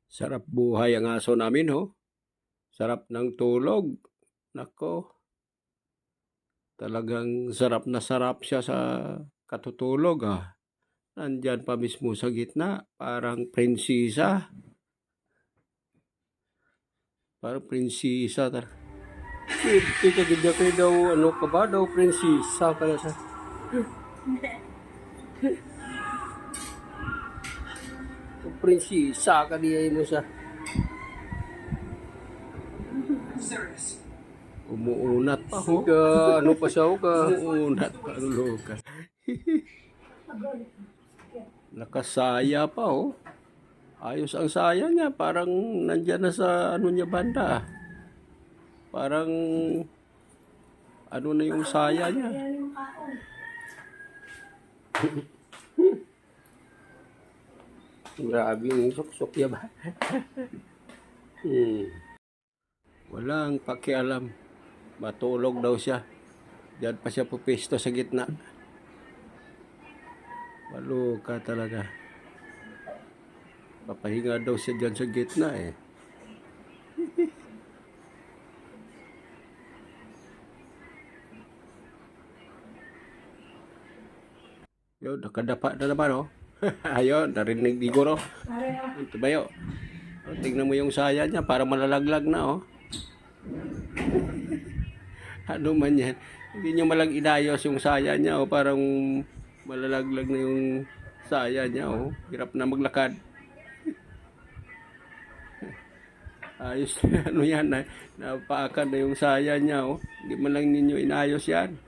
Sarap buhay ang aso namin, ho. Sarap ng tulog. Nako, talagang sarap na sarap siya sa katutulog, ah. Nandyan pa mismo sa gitna, parang prinsisa. Parang prinsisa. Ika gidya kayo daw, ano ka ba daw, prinsisa ka na sa... Prinsisa ka diya mo sa... Umuunat pa ho. Ano pa siya ho ka? Umuunat pa. Ano ka? Nakasaya pa ho. Ayos ang saya niya. Parang nandyan na sa ano niya banda. Parang ano na yung saya niya. Grabe yung suksok niya ba? Walang pakialam. Matulog daw siya. Diyan pa siya pupesto sa gitna. Maluka talaga. Papahinga daw siya diyan sa gitna eh. Yun, nakadapa na naman oh. Ayun, narinig di ko no. Ito ba yun? Tingnan mo yung saya niya, parang malalaglag na oh. Ano man yan. Hindi nyo malang inayos yung saya niya oh. Parang malalaglag na yung saya niya oh. Hirap na maglakad. Ayos na ano yan. Napaakan na yung saya niya oh. Hindi man lang ninyo inayos yan.